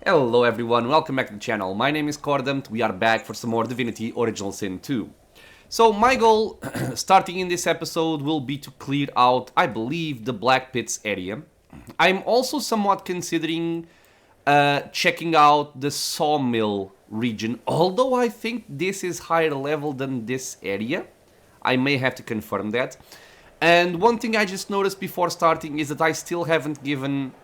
Hello everyone, welcome back to the channel. My name is Cordant, we are back for some more Divinity Original Sin 2. So my goal, starting in this episode, will be to clear out, I believe, the Black Pits area. I'm also somewhat considering checking out the Sawmill region, although I think this is higher level than this area. I may have to confirm that. And one thing I just noticed before starting is that I still haven't given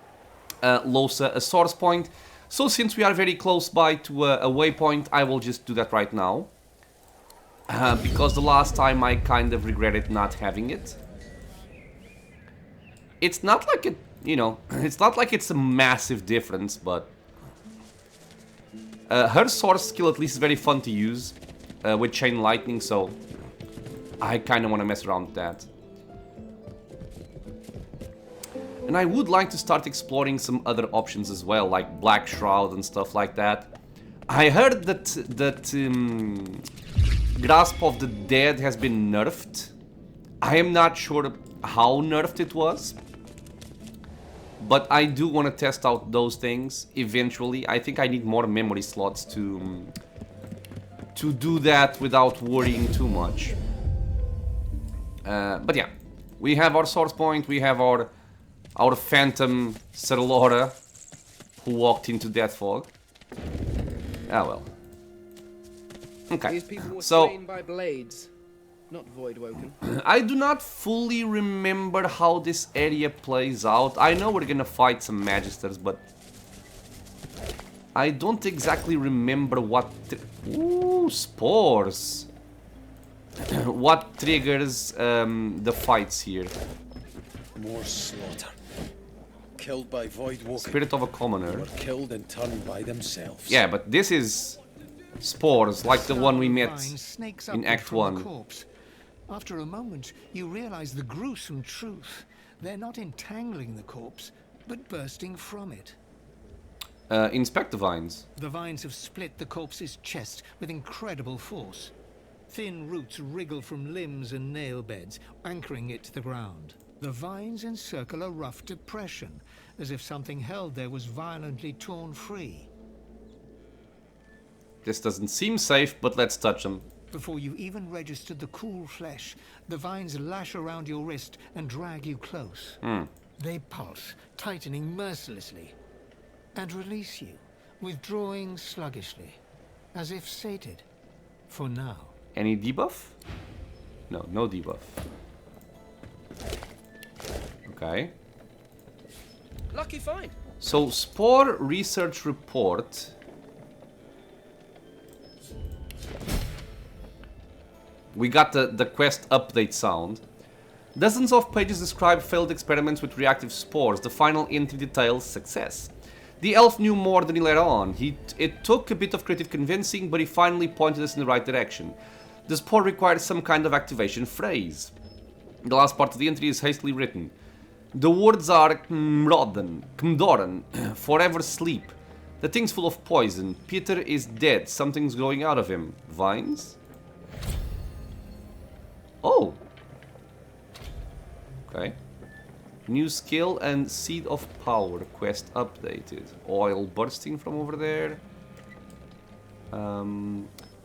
Losa a source point. So since we are very close by to a waypoint, I will just do that right now. Because the last time I kind of regretted not having it. It's not like it, it's not like it's a massive difference, but... her source skill at least is very fun to use with Chain Lightning, so I kind of want to mess around with that. And I would like to start exploring some other options as well, like Black Shroud and stuff like that. I heard that Grasp of the Dead has been nerfed. I am not sure how nerfed it was. But I do want to test out those things eventually. I think I need more memory slots to do that without worrying too much. But yeah, we have our source point, we have our phantom Serlora, who walked into Death Fog. Ah well. Okay, These people were so slain by blades, not void-woken. I do not fully remember how this area plays out. I know we're gonna fight some Magisters, but I don't exactly remember what... Ooh, spores! What triggers the fights here? More slaughter. Killed by Voidwalker. Spirit of a Commoner. Or killed and turned by themselves. Yeah, but this is spores, like the one we met snakes in upward Act from 1. the corpse. After a moment, you realize the gruesome truth. They're not entangling the corpse, but bursting from it. Inspect the vines. The vines have split the corpse's chest with incredible force. Thin roots wriggle from limbs and nail beds, anchoring it to the ground. The vines encircle a rough depression, as if something held there was violently torn free. This doesn't seem safe, but let's touch them. Before you even register the cool flesh, the vines lash around your wrist and drag you close. They pulse, tightening mercilessly, and release you, withdrawing sluggishly, as if sated, for now. Any debuff? No, no debuff. Okay. Lucky find. So, Spore Research Report. We got the quest update sound. Dozens of pages describe failed experiments with reactive spores. The final entry details success. The elf knew more than he let on. It took a bit of creative convincing, but he finally pointed us in the right direction. The spore required some kind of activation phrase. The last part of the entry is hastily written. The words are Kmdoran, forever sleep. The thing's full of poison. Peter is dead. Something's growing out of him. Vines? Oh. Okay. New skill and Seed of Power quest updated. Oil bursting from over there.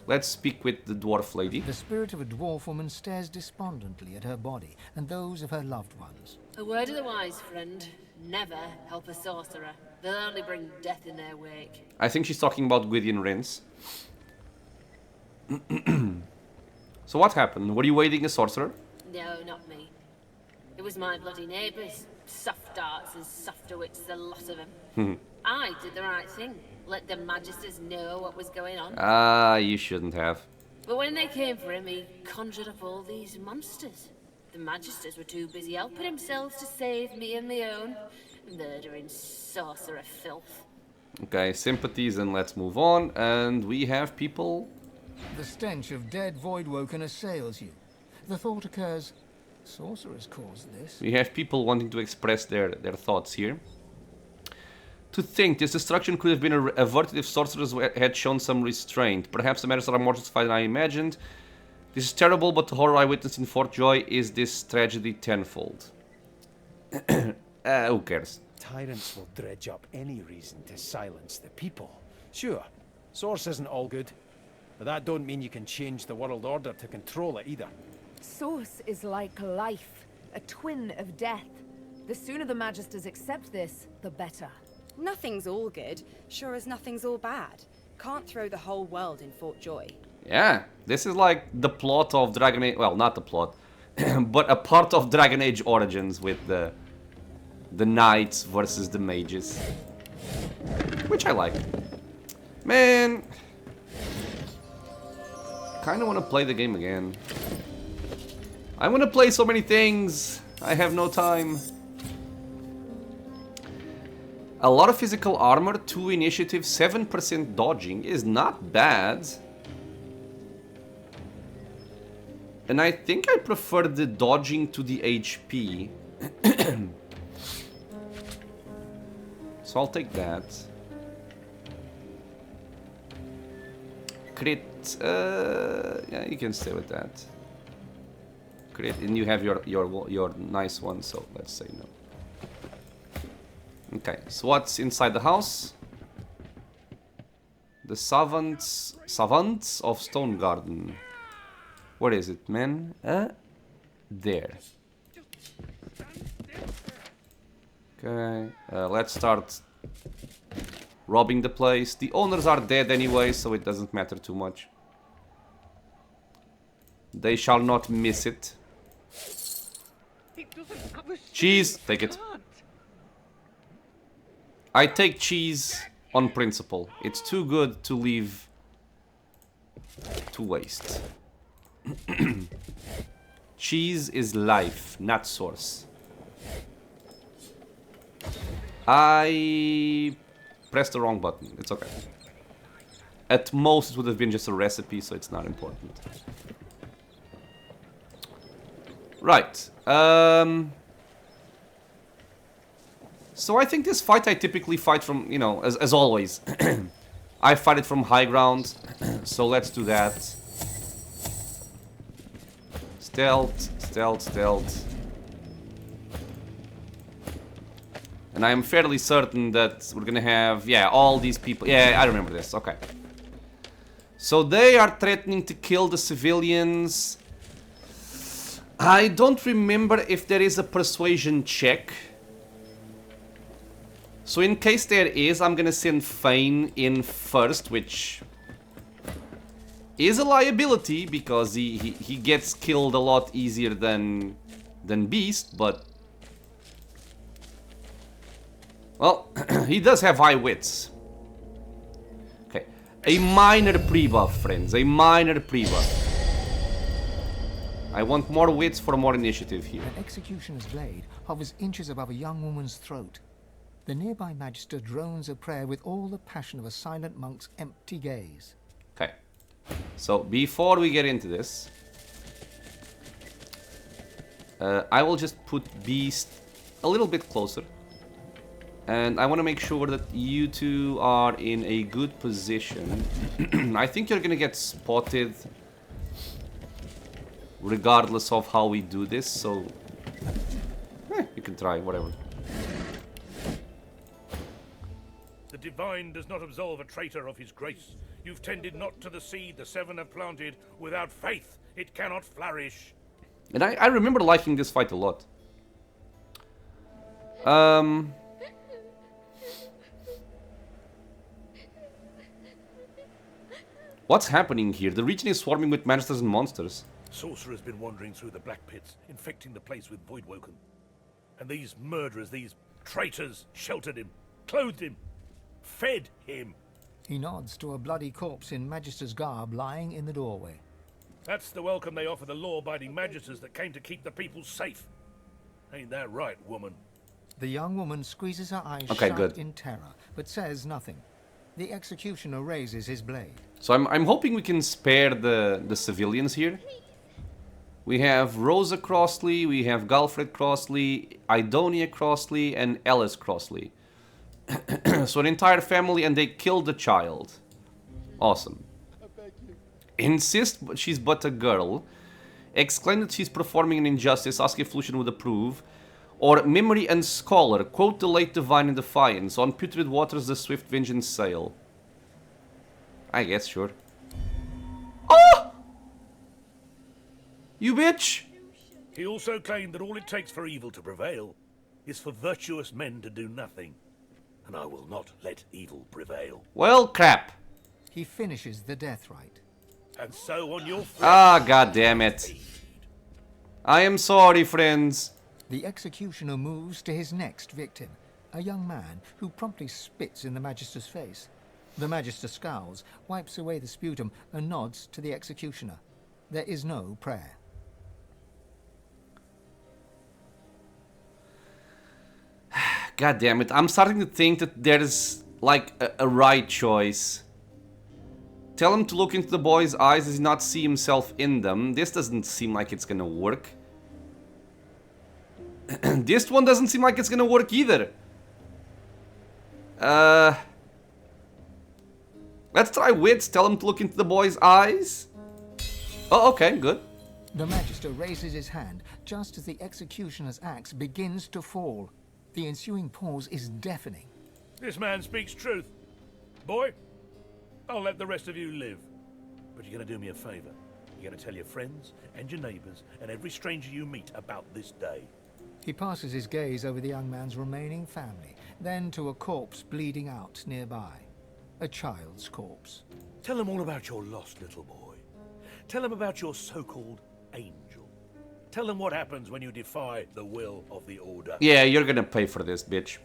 Let's speak with the dwarf lady. The spirit of a dwarf woman stares despondently at her body and those of her loved ones. A word of the wise, friend. Never help a sorcerer. They'll only bring death in their wake. I think she's talking about Gwydion Rins. So what happened? Were you aiding a sorcerer? No, not me. It was my bloody neighbours. Soft darts and softer wits, a lot of them. I did the right thing. Let the Magisters know what was going on. Ah, you shouldn't have. But when they came for him, he conjured up all these monsters. The Magisters were too busy helping themselves to save me and my own. Murdering sorcerer filth. Okay, sympathies and let's move on. And we have people... The stench of dead Voidwoken assails you. The thought occurs, sorcerers caused this. We have people wanting to express their thoughts here. To think this destruction could have been averted if sorcerers had shown some restraint. Perhaps the matters are more justified than I imagined. This is terrible, but the horror I witnessed in Fort Joy is this tragedy tenfold. Who cares? Tyrants will dredge up any reason to silence the people. Sure, source isn't all good, but that don't mean you can change the world order to control it either. Source is like life, a twin of death. The sooner the Magisters accept this, the better. Nothing's all good, sure as nothing's all bad. Can't throw the whole world in Fort Joy. Yeah, this is like the plot of Dragon Age. Well, not the plot, but a part of Dragon Age Origins with the knights versus the mages, which I like. Man, kind of want to play the game again. I want to play so many things. I have no time. A lot of physical armor, 2 initiative, 7% dodging is not bad. And I think I prefer the dodging to the HP. So I'll take that. Crit, yeah, you can stay with that. Crit, and you have your nice one, so let's say no. Okay, so what's inside the house? The savants of Stone Garden. Where is it, man? There. Okay, let's start robbing the place. The owners are dead anyway, so it doesn't matter too much. They shall not miss it. Cheese, take it. I take cheese on principle. It's too good to leave to waste. Cheese is life, not source. I pressed the wrong button. It's okay. At most, it would have been just a recipe, so it's not important. Right. So I think this fight I typically fight from, you know, as always. I fight it from high ground, so let's do that. Stealth, stealth, stealth. And I'm fairly certain that we're gonna have, yeah, all these people. Yeah, I remember this, okay. So they are threatening to kill the civilians. I don't remember if there is a persuasion check. So in case there is, I'm gonna send Fane in first, which is a liability because he gets killed a lot easier than Beast, but well, he does have high wits. Okay, a minor pre-buff, friends, a minor pre-buff. I want more wits for more initiative here. An executioner's blade hovers inches above a young woman's throat. The nearby Magister drones a prayer with all the passion of a silent monk's empty gaze. Okay, so before we get into this, I will just put Beast a little bit closer. And I want to make sure that you two are in a good position. I think you're gonna get spotted regardless of how we do this, so you can try, whatever. The divine does not absolve a traitor of his grace. You've tended not to the seed the seven have planted. Without faith, it cannot flourish. And I remember liking this fight a lot. What's happening here? The region is swarming with Magisters and monsters. Sorcerer has been wandering through the Black Pits, infecting the place with Voidwoken. And these murderers, these traitors, sheltered him, clothed him, fed him. He nods to a bloody corpse in Magister's garb lying in the doorway. That's the welcome they offer the law-abiding Magisters that came to keep the people safe. Ain't that right, woman? The young woman squeezes her eyes Okay, shut good. in terror, but says nothing. The executioner raises his blade. So I'm hoping we can spare the civilians here. We have Rosa Crossley, we have Galfred Crossley, Idonia Crossley, and Alice Crossley. So an entire family, and they killed the child. Awesome. Insist she's but a girl. Exclaim that she's performing an injustice. Ask if Lucian would approve. Or Memory and Scholar, quote the late Divine in Defiance, on putrid waters the swift vengeance sail. I guess, sure. Oh! You bitch! He also claimed that all it takes for evil to prevail is for virtuous men to do nothing. And I will not let evil prevail. Well, crap. He finishes the death rite. And so on your Ah, god damn it. I am sorry, friends. The executioner moves to his next victim, a young man who promptly spits in the Magister's face. The Magister scowls, wipes away the sputum, and nods to the executioner. There is no prayer. God damn it, I'm starting to think that there's, like, a right choice. Tell him to look into the boy's eyes, does he not see himself in them? This doesn't seem like it's gonna work. This one doesn't seem like it's gonna work either. Let's try wits, tell him to look into the boy's eyes. Oh, okay, good. The Magister raises his hand just as the executioner's axe begins to fall. The ensuing pause is deafening. This man speaks truth. Boy, I'll let the rest of you live. But you're going to do me a favor. You're going to tell your friends and your neighbors and every stranger you meet about this day. He passes his gaze over the young man's remaining family, then to a corpse bleeding out nearby. A child's corpse. Tell them all about your lost little boy. Tell them about your so-called angel. Tell them what happens when you defy the will of the Order. Yeah, you're gonna pay for this, bitch.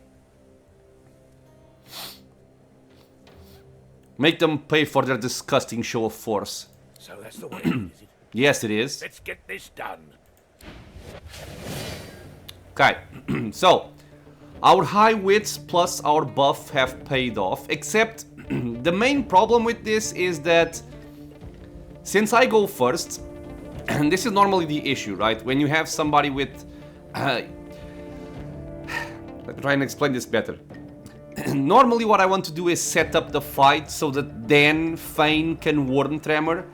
Make them pay for their disgusting show of force. So that's the way, is it? Yes, it is. Let's get this done. Okay, so our high wits plus our buff have paid off, except the main problem with this is that since I go first, and this is normally the issue, right? When you have somebody with... let me try and explain this better. Normally what I want to do is set up the fight so that then Fane can Worm Tremor,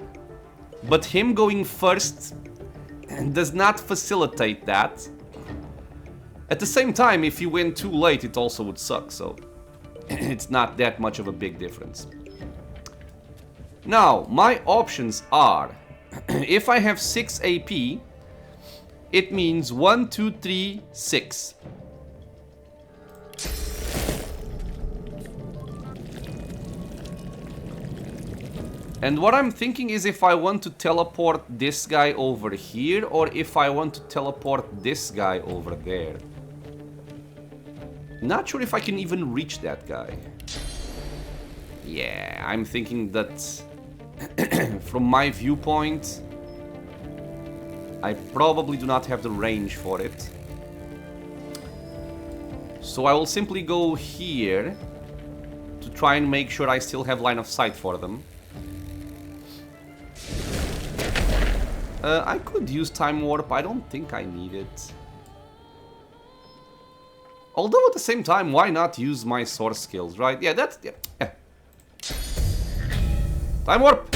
but him going first does not facilitate that. At the same time, if you win too late, it also would suck, so it's not that much of a big difference. Now, my options are, if I have 6 AP, it means 1, 2, 3, 6. And what I'm thinking is if I want to teleport this guy over here, or if I want to teleport this guy over there. Not sure if I can even reach that guy. Yeah, I'm thinking that from my viewpoint, I probably do not have the range for it. So I will simply go here to try and make sure I still have line of sight for them. I could use Time Warp, I don't think I need it. Although at the same time, why not use my source skills, right? Yeah, that's... Yeah. Time Warp!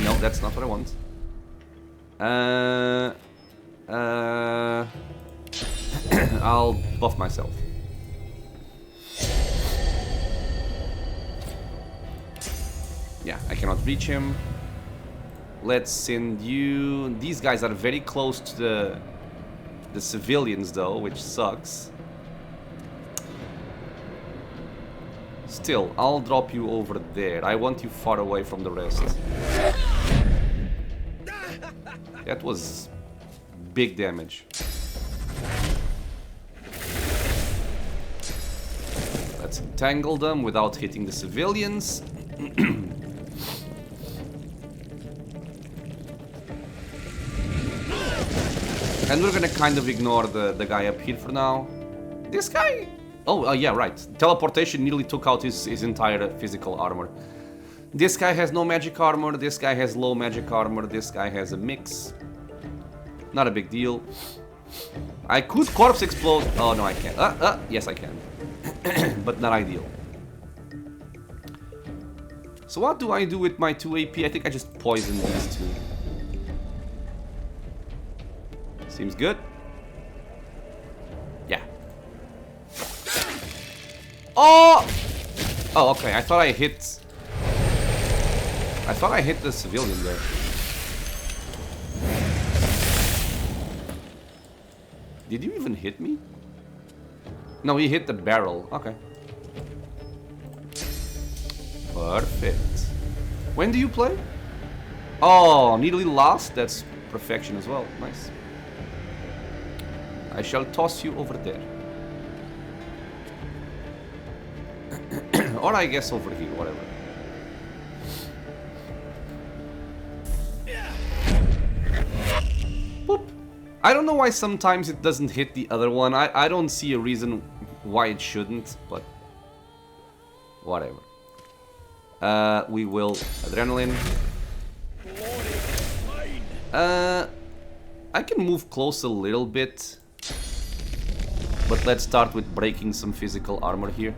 No, that's not what I want. I'll buff myself. Yeah, I cannot reach him. Let's send you... These guys are very close to the civilians though, which sucks. Still, I'll drop you over there. I want you far away from the rest. That was big damage. Let's entangle them without hitting the civilians. And we're gonna kind of ignore the guy up here for now. This guy... Oh, yeah, right. Teleportation nearly took out his entire physical armor. This guy has no magic armor, this guy has low magic armor, this guy has a mix. Not a big deal. I could corpse explode... Oh, no, I can't. Yes, I can. But not ideal. So what do I do with my 2 AP? I think I just poison these two. Seems good. Oh! Oh, okay. I thought I hit the civilian there. Did you even hit me? No, he hit the barrel. Okay. Perfect. When do you play? Oh, nearly lost? That's perfection as well. Nice. I shall toss you over there. Or I guess over here, whatever. Boop. I don't know why sometimes it doesn't hit the other one. I don't see a reason why it shouldn't, but whatever. We will adrenaline. I can move close a little bit, but let's start with breaking some physical armor here.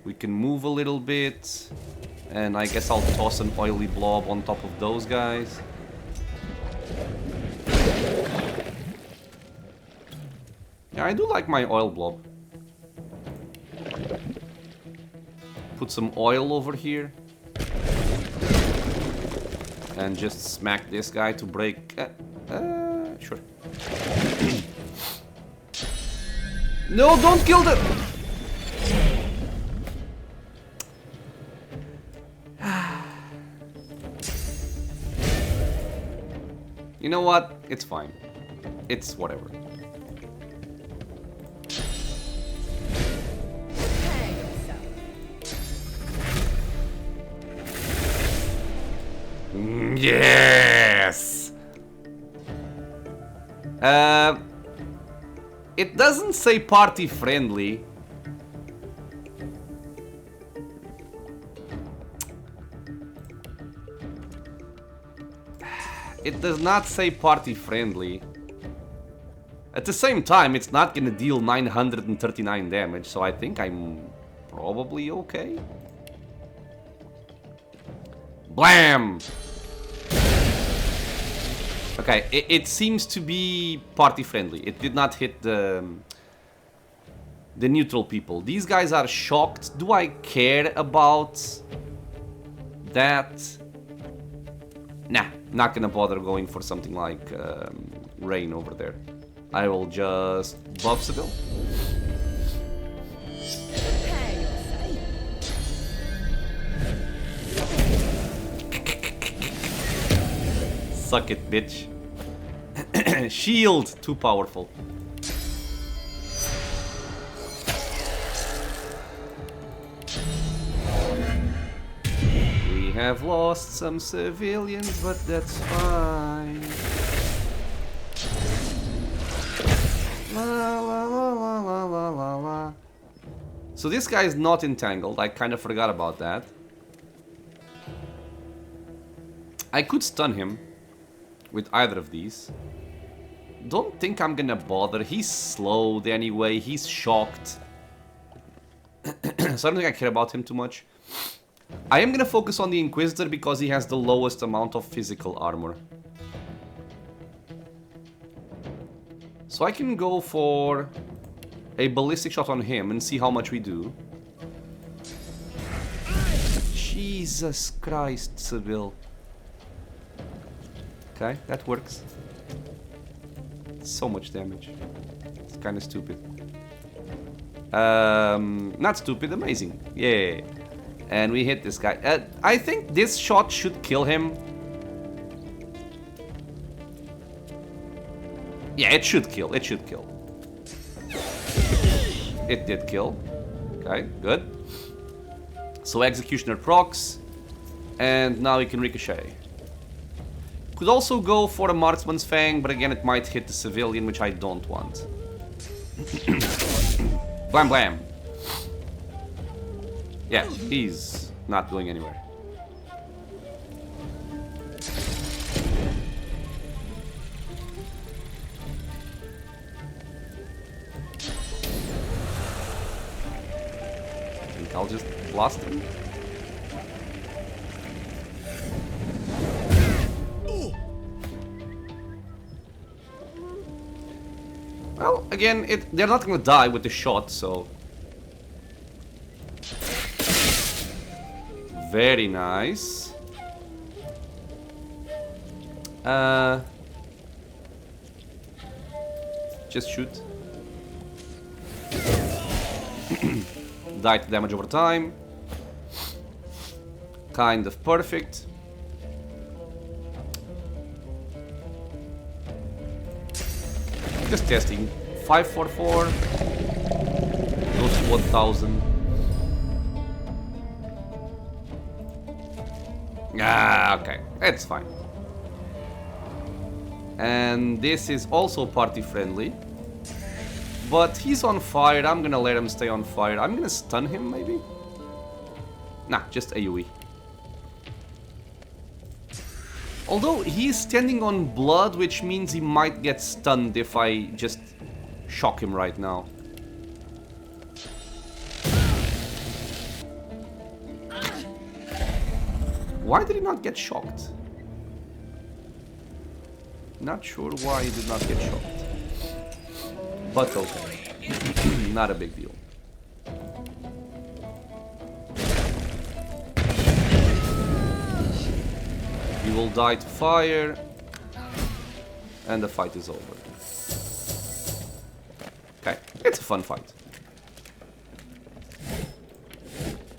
We can move a little bit, and I guess I'll toss an oily blob on top of those guys. Yeah, I do like my oil blob. Put some oil over here. And just smack this guy to break... sure. No, don't kill them! You know what? It's fine. It's whatever. Yes! It doesn't say party friendly. It does not say party friendly. At the same time, it's not gonna deal 939 damage, so I think I'm probably okay. Blam! Okay, it seems to be party friendly. It did not hit the neutral people. These guys are shocked. Do I care about that? Nah, not gonna bother going for something like rain over there. I will just buff Seville. Suck it, bitch. Shield, too powerful. We have lost some civilians, but that's fine. La la la la la la la la. So this guy is not entangled. I kind of forgot about that. I could stun him with either of these. Don't think I'm gonna bother. He's slowed anyway. He's shocked. So I don't think I care about him too much. I am gonna focus on the Inquisitor because he has the lowest amount of physical armor. So I can go for a ballistic shot on him and see how much we do. Jesus Christ, Seville. Okay, that works. So much damage. It's kind of stupid. Not stupid, amazing. Yeah. And we hit this guy. I think this shot should kill him. Yeah, it should kill. It should kill. It did kill. Okay, good. So Executioner procs. And now we can ricochet. Could also go for a Marksman's Fang, but again it might hit the civilian, which I don't want. Blam blam. Yeah, he's not going anywhere. I think I'll just blast him. Well, again, they're not gonna die with the shot, so... Very nice. Just shoot. Die to damage over time. Kind of perfect. Just testing. 544. Goes to 1000. Ah, okay. It's fine. And this is also party friendly. But he's on fire. I'm gonna let him stay on fire. I'm gonna stun him, maybe? Nah, just AoE. Although he's standing on blood, which means he might get stunned if I just shock him right now. Why did he not get shocked? Not sure why he did not get shocked. But okay. Not a big deal. He will die to fire. And the fight is over. Okay, it's a fun fight.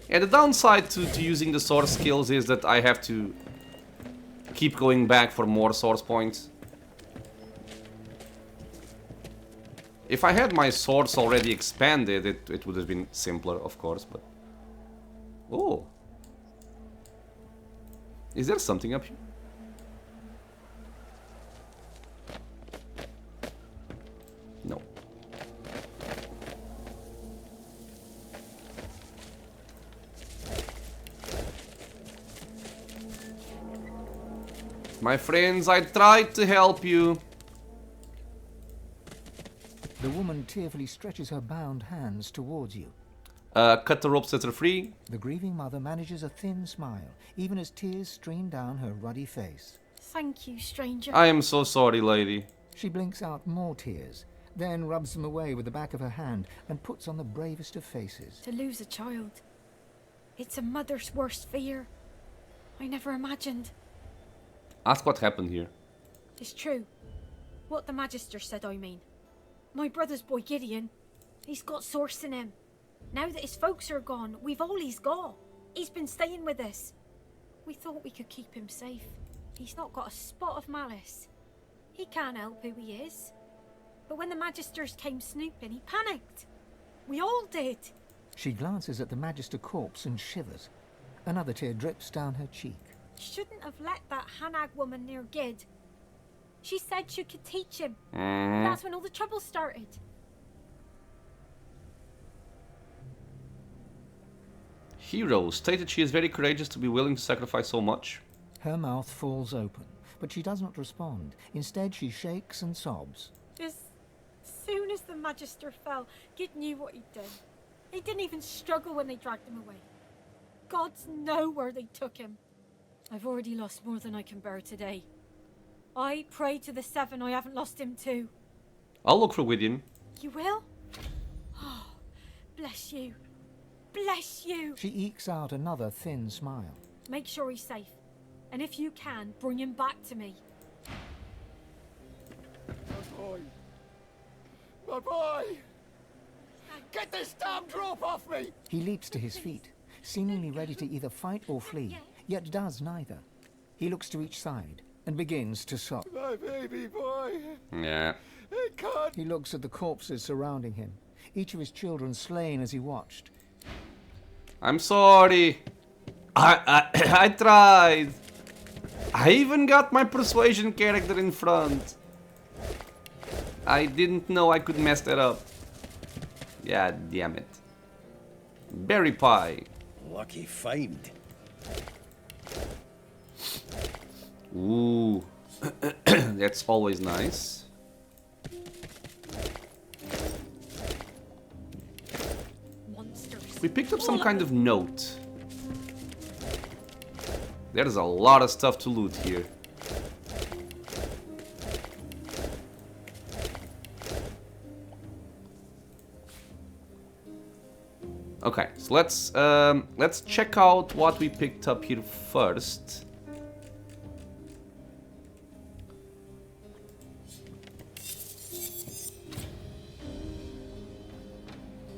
Yeah, the downside to using the source skills is that I have to keep going back for more source points. If I had my swords already expanded, it would have been simpler, of course, but... Oh! Is there something up here? No. My friends, I tried to help you. The woman tearfully stretches her bound hands towards you. Cut the rope, set her free. The grieving mother manages a thin smile, even as tears stream down her ruddy face. Thank you, stranger. I am so sorry, lady. She blinks out more tears, then rubs them away with the back of her hand and puts on the bravest of faces. To lose a child. It's a mother's worst fear. I never imagined. Ask what happened here. It's true. What the Magister said, I mean. My brother's boy Gideon, he's got source in him. Now that his folks are gone, we've all he's got. He's been staying with us. We thought we could keep him safe. He's not got a spot of malice. He can't help who he is. But when the Magisters came snooping, he panicked. We all did. She glances at the Magister corpse and shivers. Another tear drips down her cheek. Shouldn't have let that Hannag woman near Gid. She said she could teach him. That's when all the trouble started. Hero stated she is very courageous to be willing to sacrifice so much. Her mouth falls open, but she does not respond. Instead, she shakes and sobs. As soon as the Magister fell, Gid knew what he'd done. He didn't even struggle when they dragged him away. Gods know where they took him. I've already lost more than I can bear today. I pray to the Seven I haven't lost him too. I'll look for Gideon. You will? Oh, bless you. Bless you. She ekes out another thin smile. Make sure he's safe. And if you can, bring him back to me. My boy! My boy! Get this damned rope off me! He leaps to his feet, seemingly ready to either fight or flee, yet does neither. He looks to each side and begins to sob. My baby boy! Yeah. I can't! He looks at the corpses surrounding him, each of his children slain as he watched. I'm sorry. I tried. I even got my persuasion character in front. I didn't know I could mess that up. Yeah, damn it. Berry pie. Lucky find. Ooh. That's always nice. We picked up some kind of note. There's a lot of stuff to loot here. Okay, so let's check out what we picked up here first.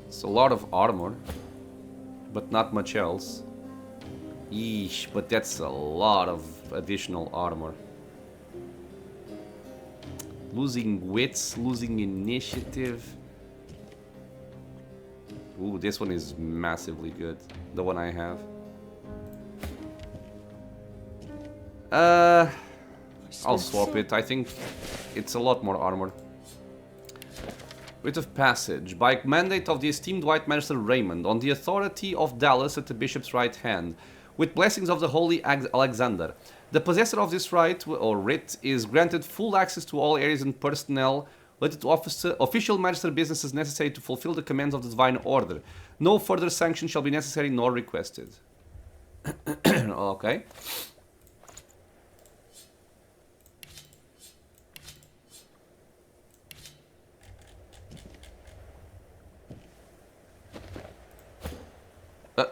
It's a lot of armor, but not much else. Yeesh, but that's a lot of additional armor. Losing wits, losing initiative. Ooh, this one is massively good. The one I have. I'll swap it. I think it's a lot more armor. Rite of Passage. By mandate of the esteemed White Magister Raymond, on the authority of Dallas at the Bishop's right hand, with blessings of the Holy Alexander, the possessor of this right, or writ, is granted full access to all areas and personnel related to official Magister businesses necessary to fulfill the commands of the Divine Order. No further sanction shall be necessary nor requested. Okay.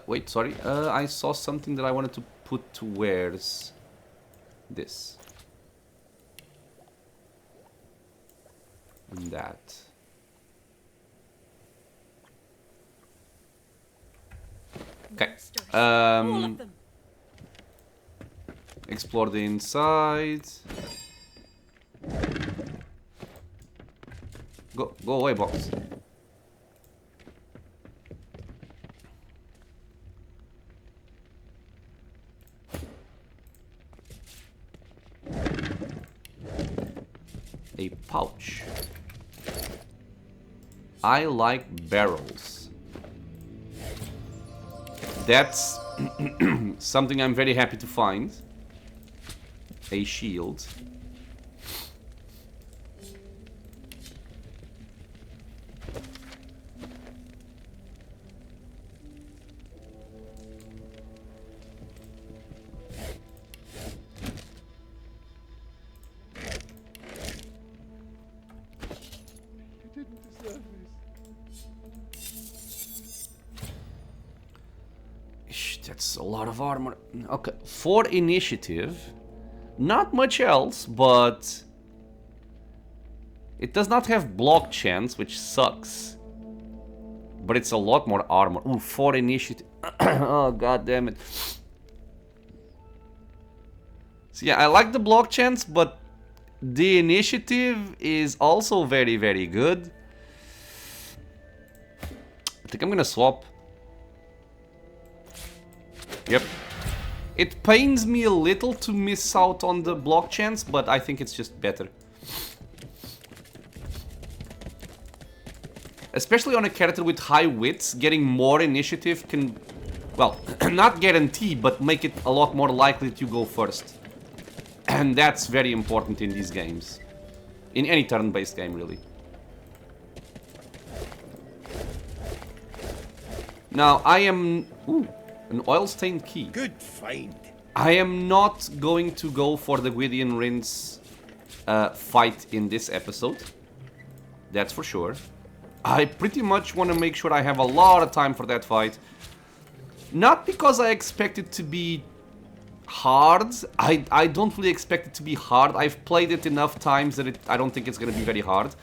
Wait, sorry. I saw something that I wanted to put to where's this. And that. Okay. All of them. Explore the inside. Go away, box. A pouch. I like barrels. That's something I'm very happy to find. A shield. That's a lot of armor. Okay, for initiative, not much else, but it does not have block chance, which sucks. But it's a lot more armor. Ooh, for initiative. Oh, god damn it. So yeah, I like the block chance, but the initiative is also very, very good. I think I'm gonna swap. Yep. It pains me a little to miss out on the block chance, but I think it's just better. Especially on a character with high wits, getting more initiative can, well, not guarantee, but make it a lot more likely that you go first. And that's very important in these games. In any turn-based game, really. Now, I am... Ooh. An oil-stained key. Good find. I am not going to go for the Gwydion Rince fight in this episode. That's for sure. I pretty much want to make sure I have a lot of time for that fight. Not because I expect it to be hard. I don't really expect it to be hard. I've played it enough times that I don't think it's going to be very hard.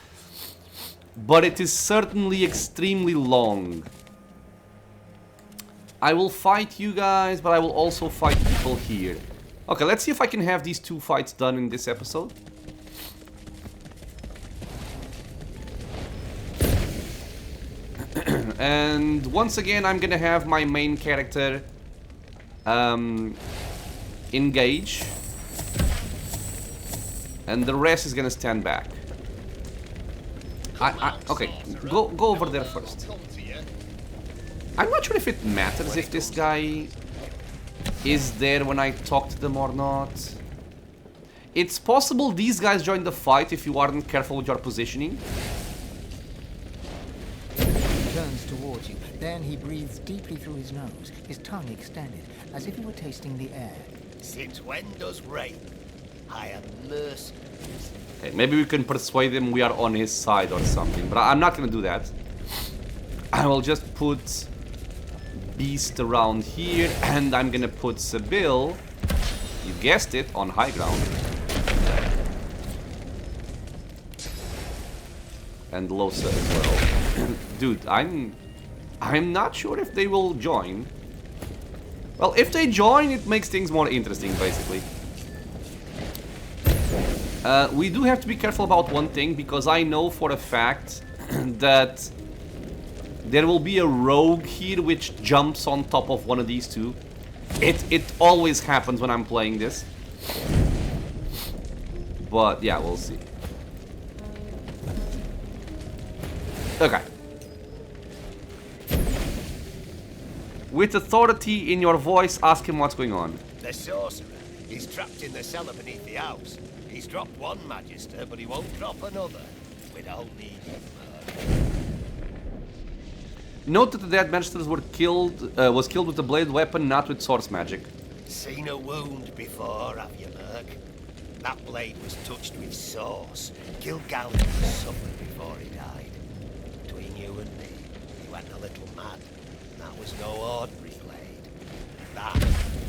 But it is certainly extremely long. I will fight you guys, but I will also fight people here. Okay, let's see if I can have these two fights done in this episode. And once again, I'm gonna have my main character engage. And the rest is gonna stand back. Okay, go over there first. I'm not sure if it matters if this guy is there when I talk to them or not. It's possible these guys join the fight if you aren't careful with your positioning. He turns towards you. Then he breathes deeply through his nose, his tongue extended, as if he were tasting the air. Since when does rain? I am merciless. Okay, maybe we can persuade him we are on his side or something, but I'm not gonna do that. I will just put beast around here, and I'm gonna put Sibyl, you guessed it, on high ground. And Losa as well. Dude, I'm not sure if they will join. Well, if they join, it makes things more interesting, basically. We do have to be careful about one thing, because I know for a fact that there will be a rogue here which jumps on top of one of these two. It always happens when I'm playing this. But yeah, we'll see. Okay. With authority in your voice, ask him what's going on. The sorcerer is trapped in the cellar beneath the house. He's dropped one Magister, but he won't drop another. We don't need him. Note that the dead Magisters was killed with a blade weapon, not with source magic. Seen a wound before, have you, Merc? That blade was touched with sauce. Gilgalad suffered before he died. Between you and me, he went a little mad. That was no ordinary blade. That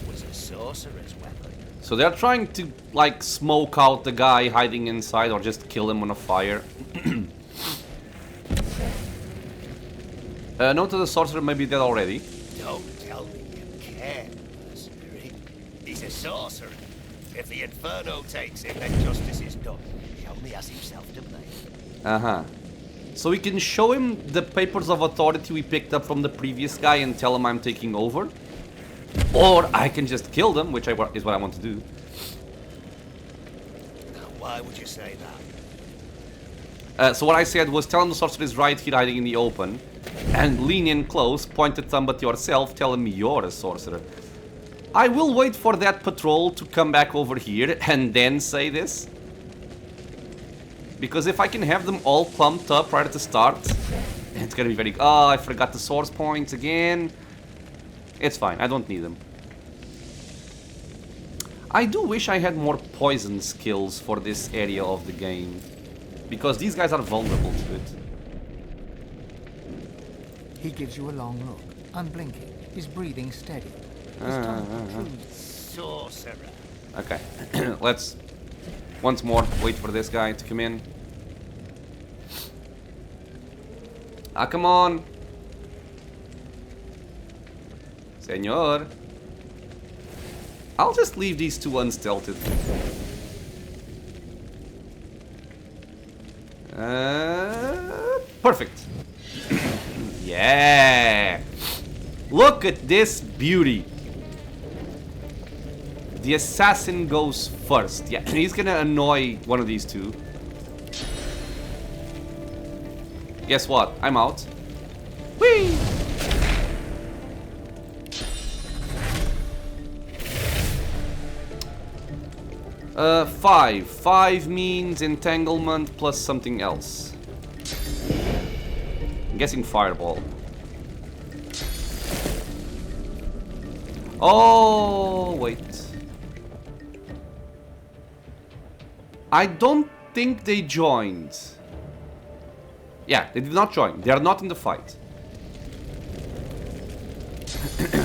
was a sorcerer's weapon. So they're trying to, like, smoke out the guy hiding inside or just kill him on a fire. Note that the sorcerer may be dead already. Don't tell me you care, mercenary. He's a sorcerer. If the Inferno takes him, then justice is done. He only has himself to blame. Uh-huh. So we can show him the papers of authority we picked up from the previous guy and tell him I'm taking over. Or I can just kill them, which is what I want to do. Now, why would you say that? So what I said was tell him the sorcerer is right here hiding in the open. And lean in close, point at thumb at yourself, tell him you're a sorcerer. I will wait for that patrol to come back over here and then say this. Because if I can have them all clumped up right at the start, it's gonna be very... Oh, I forgot the source points again. It's fine, I don't need them. I do wish I had more poison skills for this area of the game. Because these guys are vulnerable to it. He gives you a long look, unblinking, his breathing steady. sorcerer? Okay, let's once more wait for this guy to come in. Ah, come on! Senor! I'll just leave these two unstealthed. Perfect! Yeah! Look at this beauty! The assassin goes first. Yeah, he's gonna annoy one of these two. Guess what? I'm out. Whee! Five. 5 means entanglement plus something else. I'm guessing fireball. Oh, wait. I don't think they joined. Yeah, they did not join. They are not in the fight.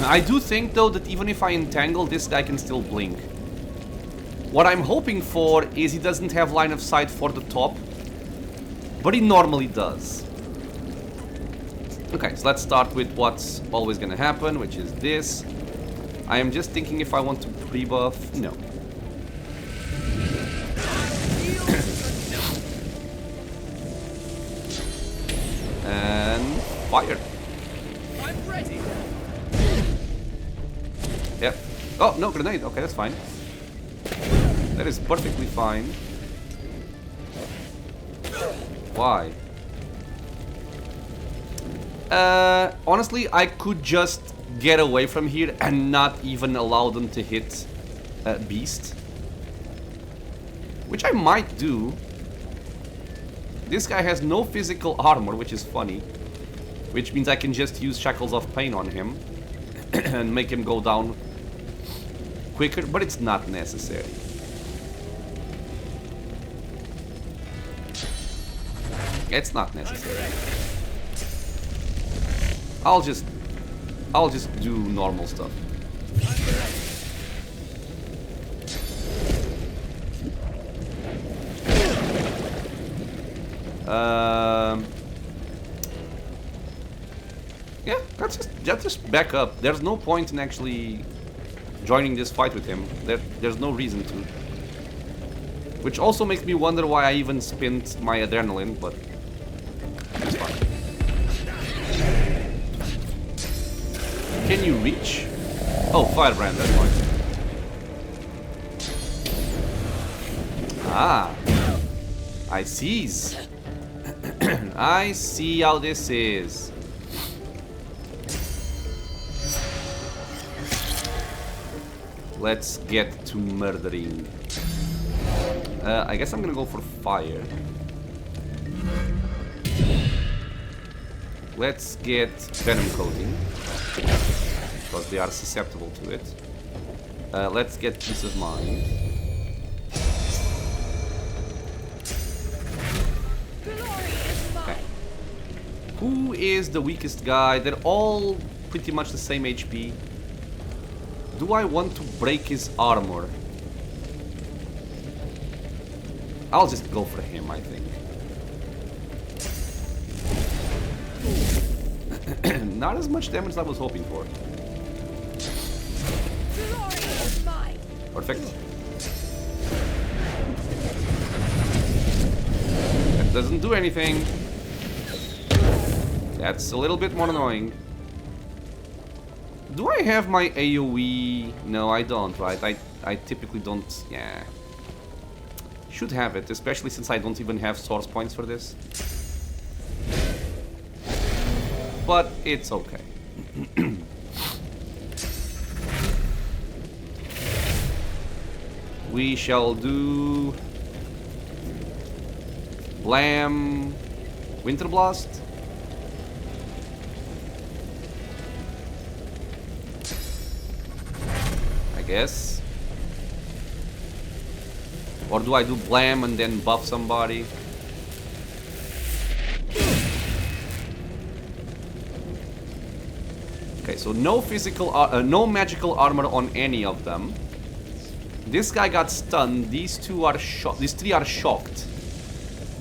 I do think, though, that even if I entangle, this guy can still blink. What I'm hoping for is he doesn't have line of sight for the top, but he normally does. Okay, so let's start with what's always gonna happen, which is this. I am just thinking if I want to pre-buff. No. And fire. I'm ready. Yep. Oh, no, grenade. Okay, that's fine. That is perfectly fine. Why? Honestly, I could just get away from here and not even allow them to hit Beast. Which I might do. This guy has no physical armor, which is funny. Which means I can just use Shackles of Pain on him and make him go down quicker, but it's not necessary. It's not necessary. I'll just I'll just do normal stuff. Yeah, let's just back up. There's no point in actually joining this fight with him. There's no reason to. Which also makes me wonder why I even spent my adrenaline, but it's fine. Can you reach? Oh, firebrand, that's fine. Ah, I sees. I see how this is. Let's get to murdering. I guess I'm gonna go for fire. Let's get venom coating, because they are susceptible to it. Let's get peace of mind. Okay. Who is the weakest guy? They're all pretty much the same HP. Do I want to break his armor? I'll just go for him, I think. Not as much damage as I was hoping for. Perfect. That doesn't do anything. That's a little bit more annoying. Do I have my AoE? No, I don't, right? I typically don't, yeah. Should have it, especially since I don't even have source points for this. But it's okay. We shall do Blam Winter Blast. I guess. Or do I do Blam and then buff somebody? Okay, so no physical, no magical armor on any of them. This guy got stunned. These two are shocked. These three are shocked.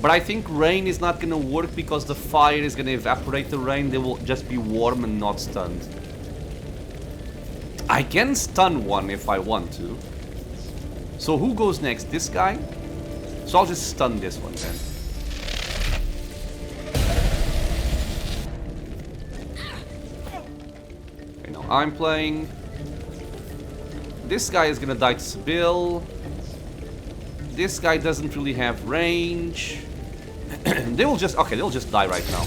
But I think rain is not gonna work because the fire is gonna evaporate the rain. They will just be warm and not stunned. I can stun one if I want to. So who goes next? This guy? So I'll just stun this one then. Okay, now I'm playing. This guy is gonna die to Sibyl. This guy doesn't really have range. They will just... Okay, they'll just die right now.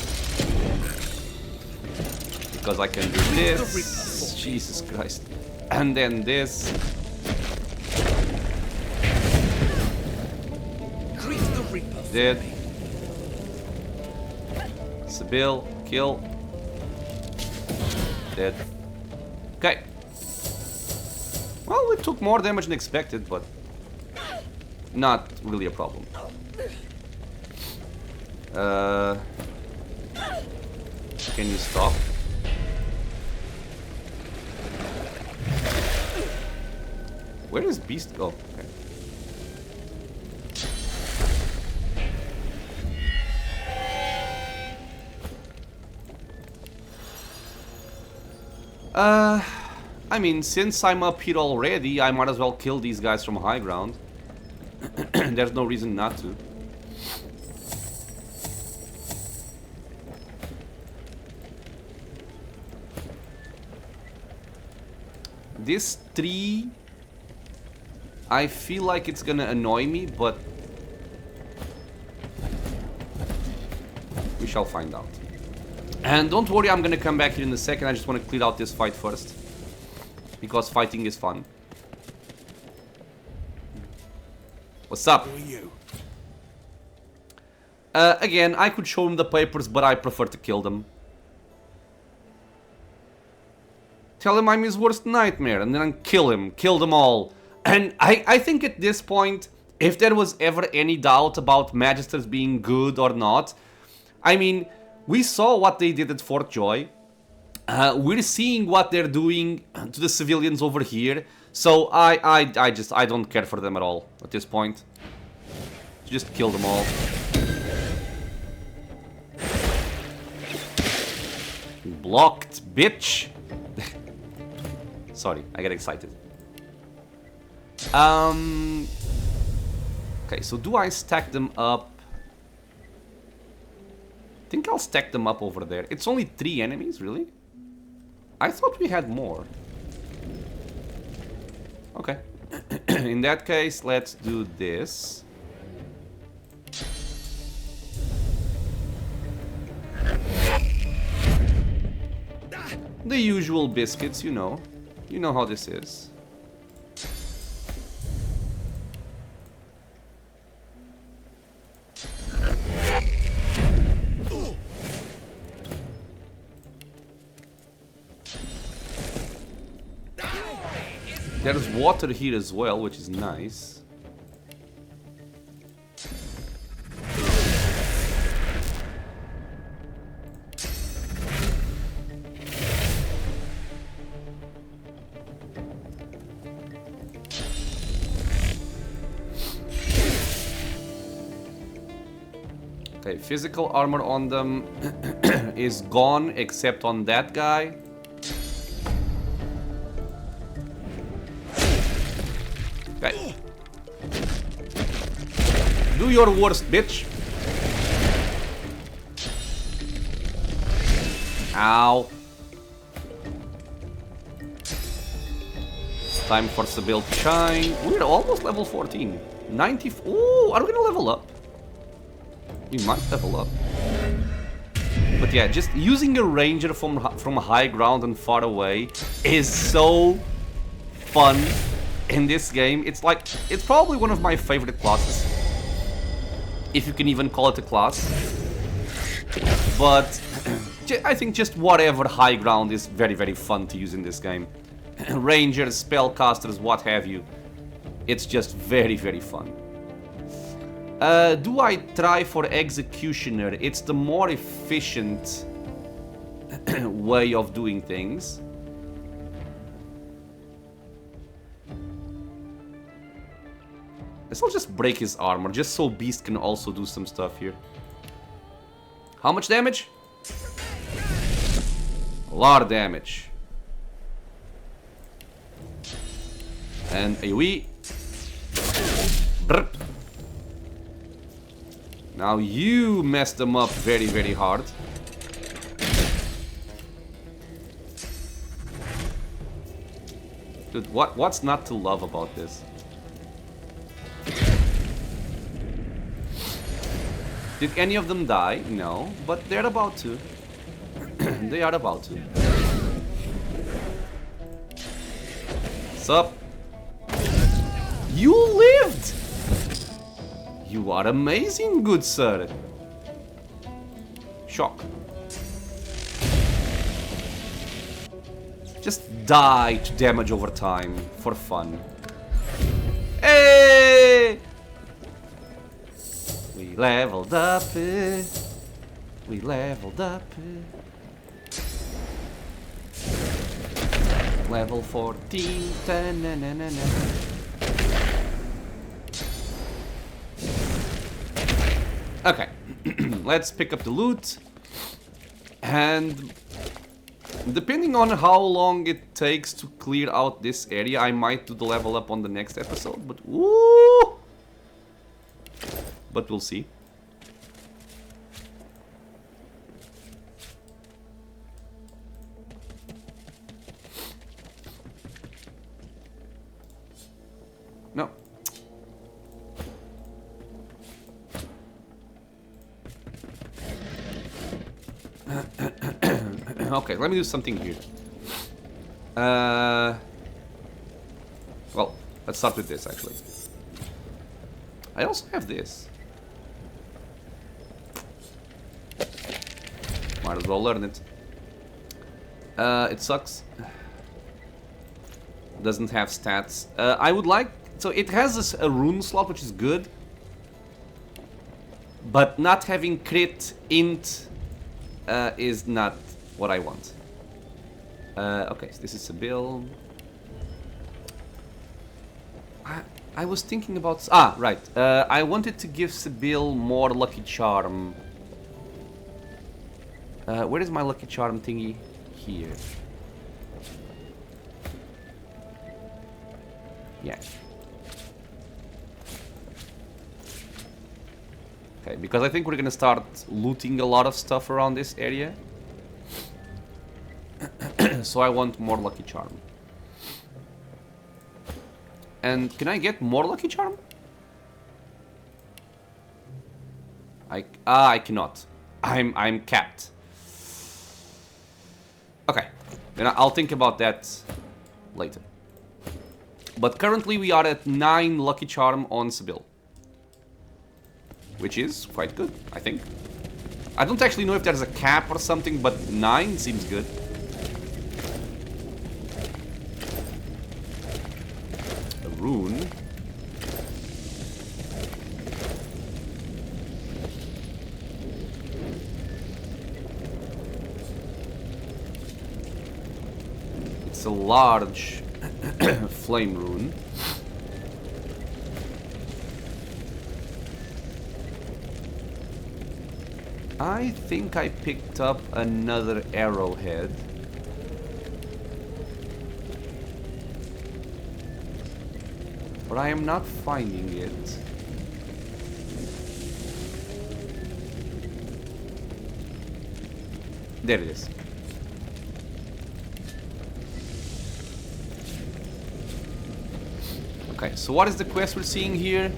Because I can do this. Jesus Christ. And then this. Dead. Sibyl, kill. Dead. Okay. Well, it took more damage than expected, but not really a problem. Can you stop? Where does Beast go? Okay. I mean, since I'm up here already, I might as well kill these guys from high ground. There's no reason not to. This tree, I feel like it's gonna annoy me, but we shall find out. And don't worry, I'm gonna come back here in a second. I just want to clear out this fight first, because fighting is fun. What's up? Who are you? Again, I could show him the papers, but I prefer to kill them. Tell him I'm his worst nightmare, and then kill him. Kill them all. And I think at this point, if there was ever any doubt about Magisters being good or not, I mean, we saw what they did at Fort Joy. we're seeing what they're doing to the civilians over here. So I don't care for them at all at this point. Just kill them all. Blocked, bitch. Sorry, I get excited. Okay, so do I stack them up? I think I'll stack them up over there. It's only 3 enemies, really? I thought we had more. Okay. In that case, let's do this. The usual biscuits, you know. You know how this is. There's water here as well, which is nice. Okay, physical armor on them is gone, except on that guy. Okay. Do your worst, bitch. Ow. Time for Sybil to shine. We're almost level 14. 90. Ooh, are we gonna level up? We might level up. But yeah, just using a ranger from high ground and far away is so fun in this game. It's like, it's probably one of my favorite classes, if you can even call it a class. But I think just whatever high ground is very, very fun to use in this game. Rangers, spellcasters, what have you. It's just very, very fun. Do I try for Executioner? It's the more efficient way of doing things. I'll just break his armor, just so Beast can also do some stuff here. How much damage? A lot of damage. And AoE. Brr. Now you messed them up very, very hard. Dude, what's not to love about this? Did any of them die? No, but they're about to. They are about to. Sup? You lived! You are amazing, good sir. Shock. Just die to damage over time for fun. Hey! We leveled up. We leveled up. Level 14. Okay, let's pick up the loot, and depending on how long it takes to clear out this area, I might do the level up on the next episode, but woo! But we'll see. No. Okay, let me do something here. Well, let's start with this, actually. I also have this. Might as well learn it. It sucks. Doesn't have stats. I would like... So it has a rune slot, which is good. But not having crit, int, is not what I want. Okay, so this is a bill. I was thinking about... Ah, right. I wanted to give Sibyl more Lucky Charm. Where is my Lucky Charm thingy? Here. Yeah. Okay, because I think we're gonna start looting a lot of stuff around this area. So I want more Lucky Charm. And can I get more Lucky Charm? I cannot. I'm capped. Okay, then I'll think about that later. But currently we are at 9 Lucky Charm on Sibyl, which is quite good, I think. I don't actually know if there's a cap or something, but 9 seems good. A rune. It's a large flame rune. I think I picked up another arrowhead. But I am not finding it. There it is. Okay, so what is the quest we're seeing here?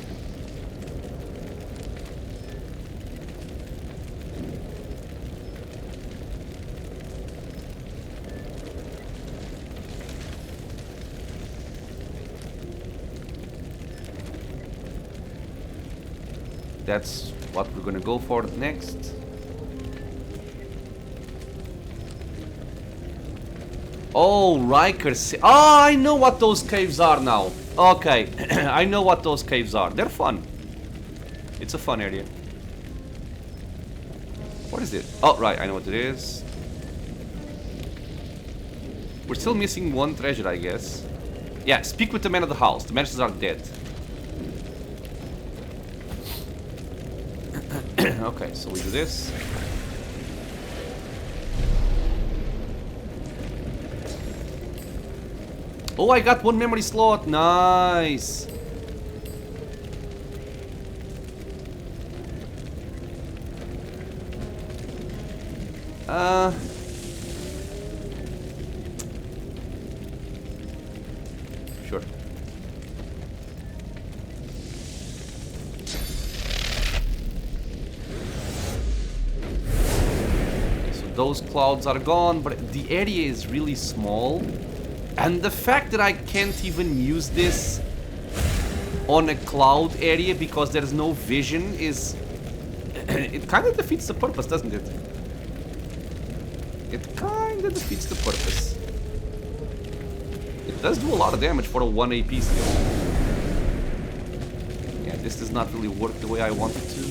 That's what we're gonna go for next. Oh, Riker. Oh, I know what those caves are now. Okay, I know what those caves are. They're fun. It's a fun area. What is it? Oh, right, I know what it is. We're still missing one treasure, I guess. Yeah, speak with the man of the house. The Magisters are dead. Okay, so we do this. Oh, I got one memory slot. Nice. Sure. So those clouds are gone, but the area is really small. And the fact that I can't even use this on a cloud area because there's no vision is... it kind of defeats the purpose, doesn't it? It kind of defeats the purpose. It does do a lot of damage for a 1 AP skill. Yeah, this does not really work the way I want it to.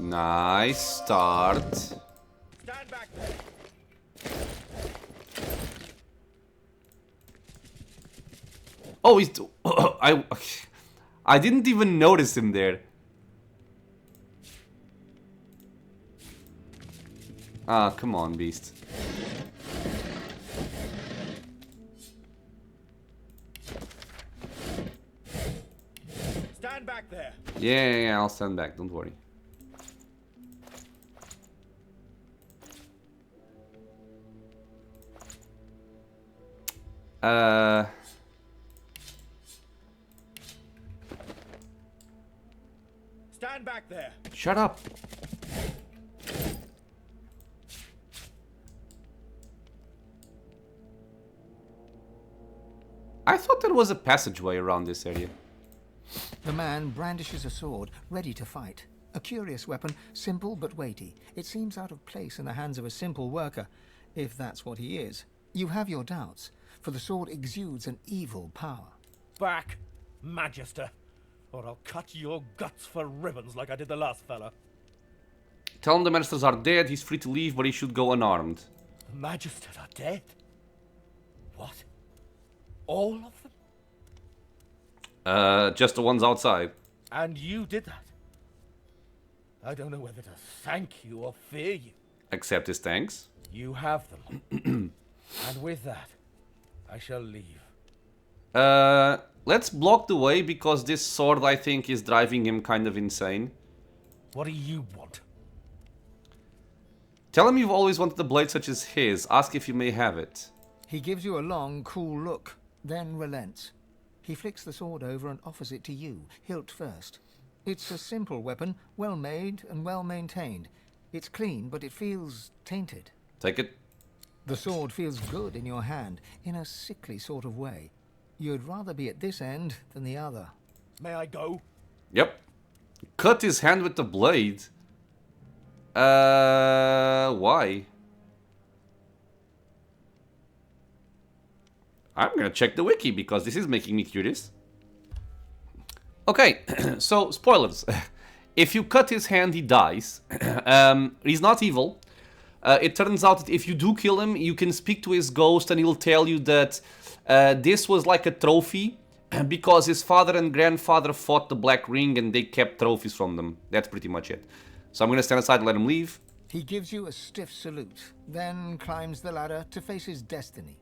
Nice start. Stand back there. Oh, he's... I didn't even notice him there. Ah, come on, beast. Stand back there. Yeah, I'll stand back, don't worry. Stand back there. Shut up. I thought there was a passageway around this area. The man brandishes a sword, ready to fight. A curious weapon, simple but weighty. It seems out of place in the hands of a simple worker, if that's what he is. You have your doubts, for the sword exudes an evil power. Back, Magister, or I'll cut your guts for ribbons like I did the last fella. Tell him the Magisters are dead, he's free to leave, but he should go unarmed. The Magisters are dead? What? All of them? Just the ones outside. And you did that? I don't know whether to thank you or fear you. Accept his thanks. You have them. And with that, I shall leave. Let's block the way, because this sword, I think, is driving him kind of insane. What do you want? Tell him you've always wanted a blade such as his. Ask if you may have it. He gives you a long, cool look, then relents. He flicks the sword over and offers it to you, hilt first. It's a simple weapon, well made and well maintained. It's clean, but it feels tainted. Take it. The sword feels good in your hand, in a sickly sort of way. You'd rather be at this end than the other. May I go? Yep. Cut his hand with the blade. Why? I'm gonna check the wiki, because this is making me curious. Okay, so, spoilers. If you cut his hand, he dies. He's not evil. It turns out that if you do kill him, you can speak to his ghost and he'll tell you that this was like a trophy because his father and grandfather fought the Black Ring and they kept trophies from them. That's pretty much it. So I'm gonna stand aside and let him leave. He gives you a stiff salute, then climbs the ladder to face his destiny.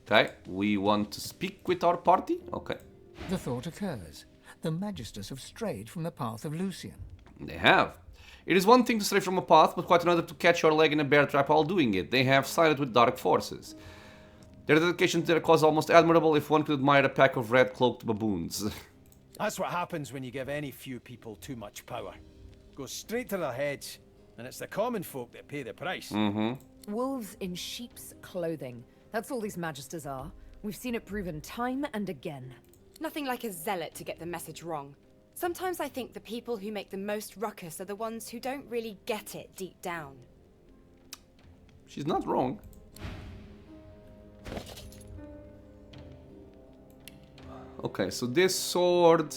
Okay, we want to speak with our party? Okay. The thought occurs. The Magisters have strayed from the path of Lucian. They have. It is one thing to stray from a path, but quite another to catch your leg in a bear trap while doing it. They have sided with dark forces. Their dedication to their cause is almost admirable if one could admire a pack of red-cloaked baboons. That's what happens when you give any few people too much power. Goes straight to their heads, and it's the common folk that pay the price. Wolves in sheep's clothing. That's all these Magisters are. We've seen it proven time and again. Nothing like a zealot to get the message wrong. Sometimes I think the people who make the most ruckus are the ones who don't really get it deep down. She's not wrong. Okay, so this sword...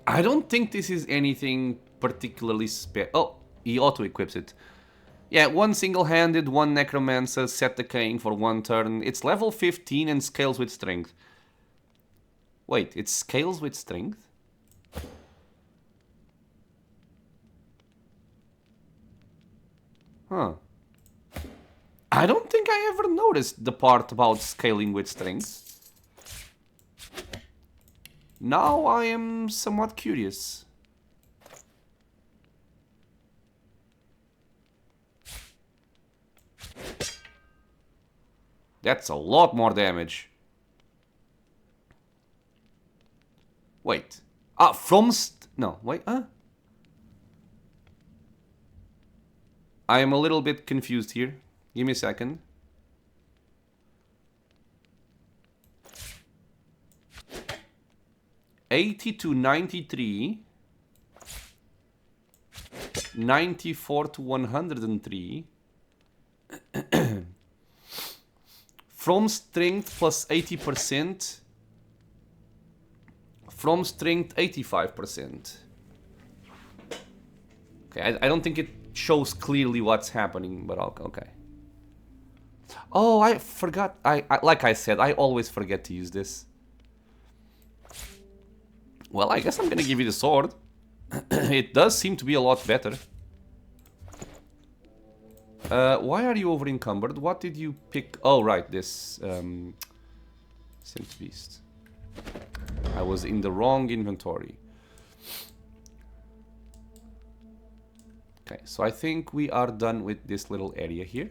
I don't think this is anything particularly Oh, he auto-equips it. Yeah, one single-handed, one necromancer, set decaying for one turn. It's level 15 and scales with strength. Wait, it scales with strength? Huh. I don't think I ever noticed the part about scaling with strength. Now I am somewhat curious. That's a lot more damage. Wait. No, wait, I am a little bit confused here. Give me a second. $80 to $93. 94 to 103. From strength plus 80%. From strength 85%. Okay, I don't think it shows clearly what's happening, but okay. Oh, I forgot. Like I said, I always forget to use this. Well, I guess I'm gonna give you the sword. It does seem to be a lot better. Why are you over encumbered? What did you pick? Oh, right, this Synth Beast. I was in the wrong inventory. Okay, so I think we are done with this little area here.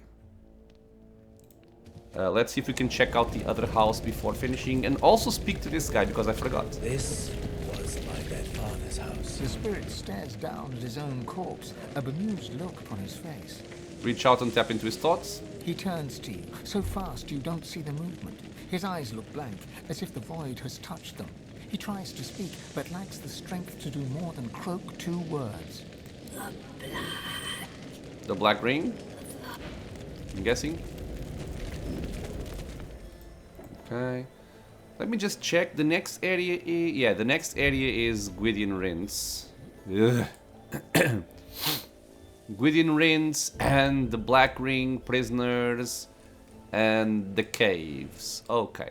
Let's see if we can check out the other house before finishing, and also speak to this guy because I forgot. This was my dead father's house. The spirit stares down at his own corpse, a bemused look upon his face. reach out and tap into his thoughts. He turns to you, so fast you don't see the movement. His eyes look blank, as if the void has touched them. He tries to speak, but lacks the strength to do more than croak 2 words. The black ring? I'm guessing. Okay. Let me just check. The next area is... Yeah, the next area is Gwydion Rinse. Ugh. Gwydion Rinse and the Black Ring, prisoners, and the caves. Okay.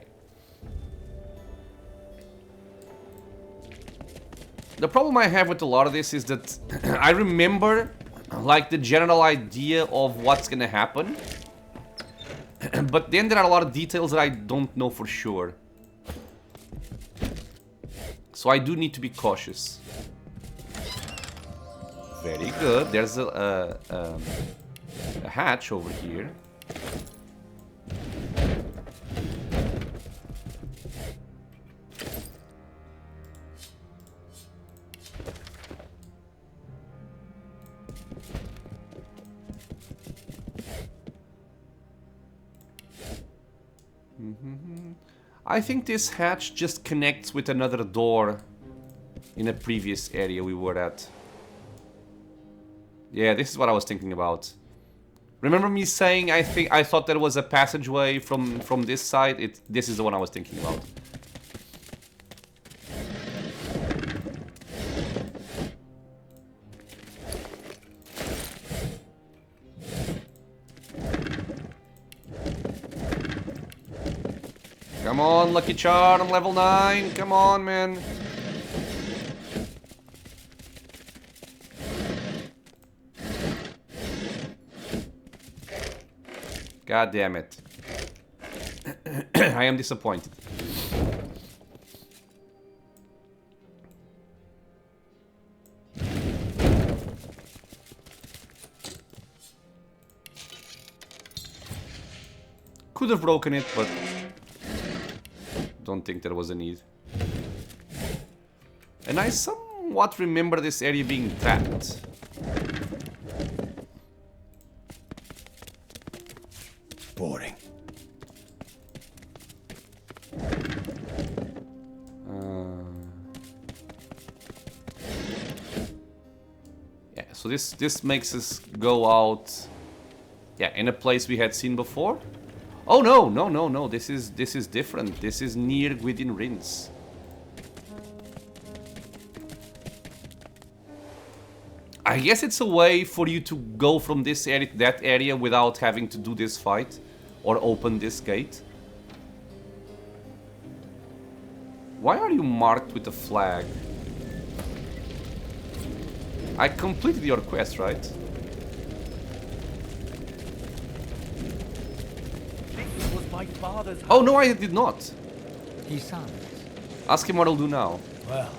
The problem I have with a lot of this is that I remember like the general idea of what's gonna happen, but then there are a lot of details that I don't know for sure. So I do need to be cautious. Very good. There's a hatch over here. I think this hatch just connects with another door in a previous area we were at. Yeah, this is what I was thinking about. Remember me saying I thought there was a passageway from this side? This is the one I was thinking about. Come on, Lucky Charm, level 9. Come on, man. God damn it. I am disappointed. Could have broken it, but don't think there was a need. And I somewhat remember this area being trapped. Boring. Yeah, so this makes us go out. Yeah, in a place we had seen before. Oh no! This is different. This is near Gwydion Rinse. I guess it's a way for you to go from this area to that area without having to do this fight or open this gate. Why are you marked with a flag? I completed your quest, right? This was my father's house. Oh no, I did not. He sighs. Ask him what I'll do now. Well,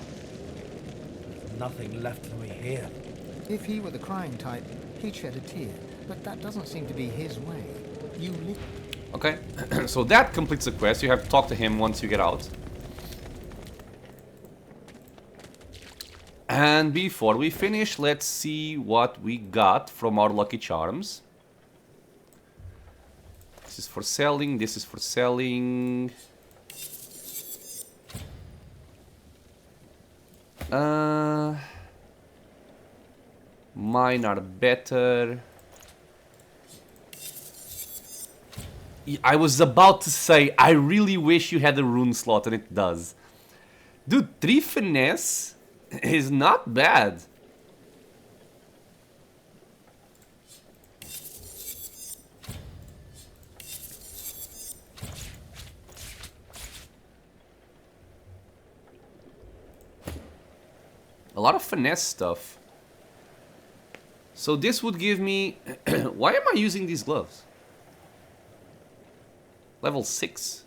there's nothing left for me here. If he were the crying type, he'd shed a tear, but that doesn't seem to be his way. You live... Okay, so that completes the quest. You have to talk to him once you get out. And before we finish, let's see what we got from our Lucky Charms. This is for selling, this is for selling. Mine are better. I was about to say, I really wish you had a rune slot, and it does. Dude, 3 finesse is not bad. A lot of finesse stuff. So this would give me... Why am I using these gloves? Level 6.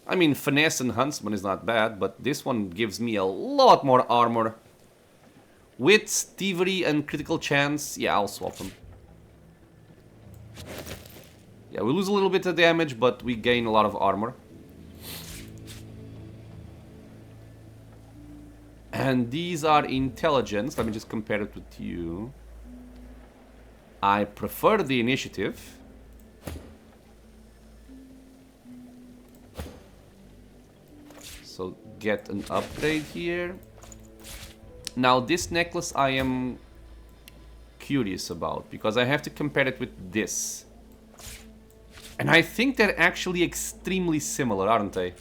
I mean, finesse and huntsman is not bad, but this one gives me a lot more armor. With thievery and critical chance, yeah, I'll swap them. Yeah, we lose a little bit of damage, but we gain a lot of armor. And these are intelligence. Let me just compare it with you. I prefer the initiative. So get an upgrade here. Now this necklace I am curious about, because I have to compare it with this. And I think they're actually extremely similar, aren't they?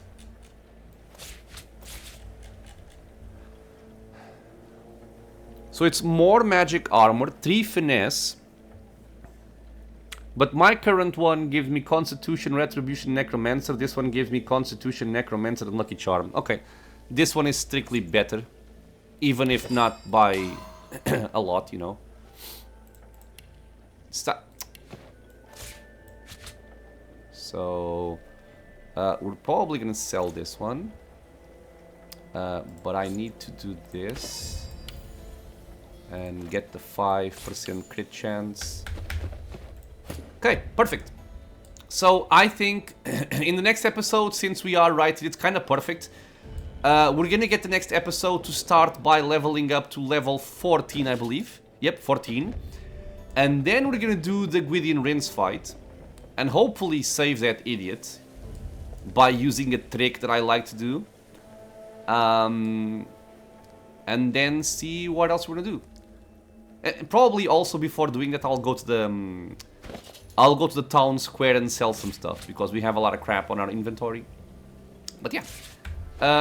So it's more magic armor, 3 finesse. But my current one gives me Constitution, Retribution, Necromancer. This one gives me Constitution, Necromancer, and Lucky Charm. Okay, this one is strictly better. Even if not by a lot, you know. Stop. So, we're probably gonna sell this one. But I need to do this. And get the 5% crit chance. Okay, perfect. So I think in the next episode, since we are right, it's kind of perfect. We're gonna get the next episode to start by leveling up to level 14, I believe. Yep, 14. And then we're gonna do the Gwydion rinse fight. And hopefully save that idiot by using a trick that I like to do. And then see what else we're gonna do. Probably also before doing that, I'll go to the town square and sell some stuff, because we have a lot of crap on our inventory. But yeah,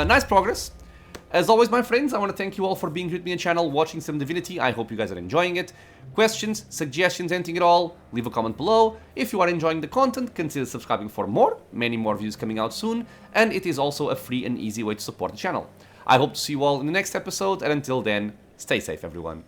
nice progress. As always, my friends, I want to thank you all for being here with me on the channel, watching some Divinity. I hope you guys are enjoying it. Questions, suggestions, anything at all, leave a comment below. If you are enjoying the content, consider subscribing for more. Many more views coming out soon, and it is also a free and easy way to support the channel. I hope to see you all in the next episode, and until then, stay safe, everyone.